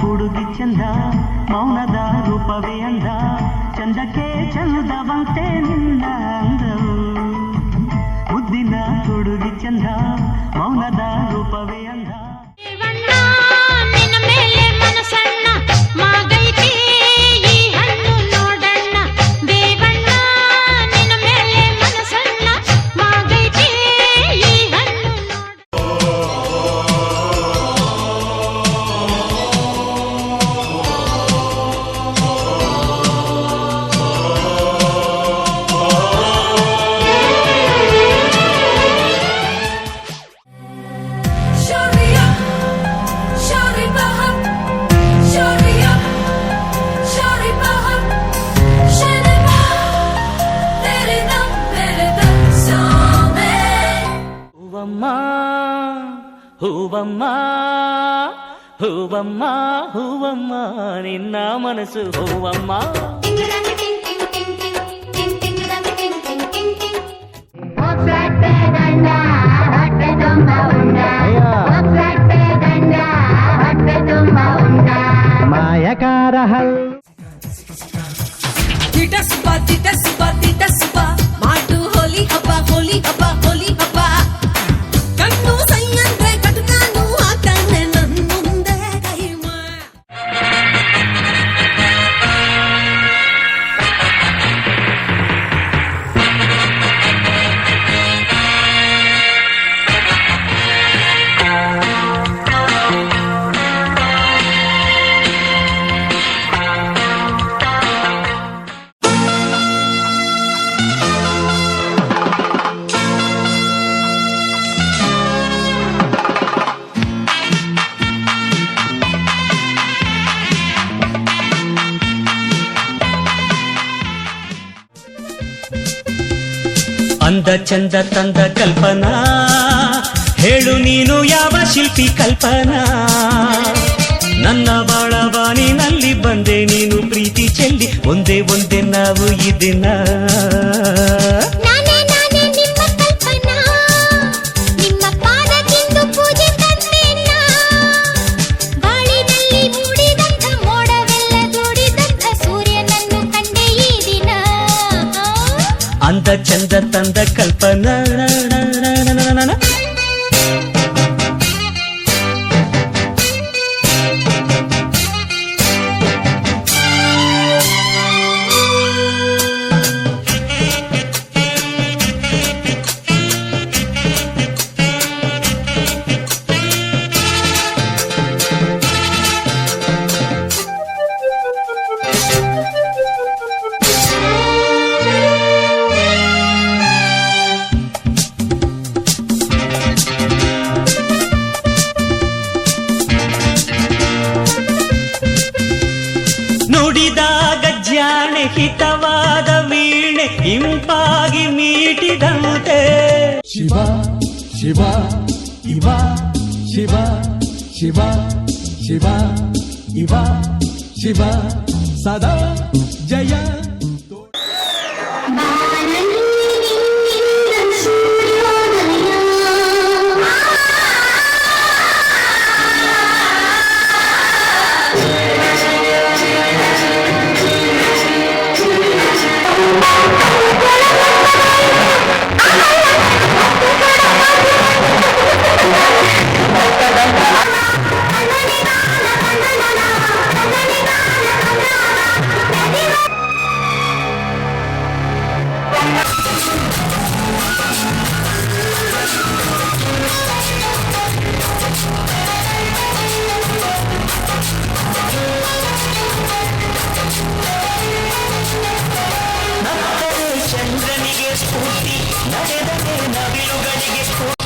ಹುಡುಗಿ ಚಂದ ಮೌನದ ರೂಪವೇ ಅಂದ ಚಂದಕ್ಕೆ ಚಂದವಂತೆ ನಿನ್ನ ಅಂದವು ಮುದ್ದಿನ ಹುಡುಗಿ ಚಂದ ಮೌನದ ರೂಪವೇ ಅಂದ ಹೂವಮ್ಮ ಹೂವಮ್ಮ ಹೂವಮ್ಮ ನಿನ್ನ ಮನಸ್ಸು ಹೂವಮ್ಮ ಮಾಯಕಾರ ಹಲ್ ಮಾಡು ಹೋಲಿ ಹಬ್ಬ ಹೋಲಿ ಹಬ್ಬ ಹೋಲಿ ಹಬ್ಬ ಕಣ್ಣು ಸೈಯಂದ್ರೆ ಕಟುಕಾನು ಹಾಕನೆ ನನ್ನ ಮುಂದೆ ಕೈಮ ಅಂದ ಚಂದ ತಂದ ಕಲ್ಪನಾ ಹೇಳು ನೀನು ಯಾವ ಶಿಲ್ಪಿ ಕಲ್ಪನಾ ನನ್ನ ಬಾಳವಾನಿನಲ್ಲಿ ಬಂದೆ ನೀನು ಪ್ರೀತಿ ಚೆಲ್ಲಿ ಒಂದೇ ಒಂದೇ ನಾವು ಈ ದಿನ ಅಂದ ಚಂದ ತಂದ ಕಲ್ಪನಾ ನುಡಿದಾಗ ಜಾಣೆ ಹಿತವಾದ ವೀಣೆ ಇಂಪಾಗಿ ಮೀಟಿದಂತೆ ಶಿವ ಶಿವ ಇವ ಶಿವ ಶಿವ ಶಿವ ಇವ ಶಿವ ಸದಾ ಜಯ ಚಂದ್ರನಿಗೆ ಸ್ಫೂರ್ತಿ ನಡೆದರೆ ನವಿಲುಗಳಿಗೆ ಸ್ಫೂರ್ತಿ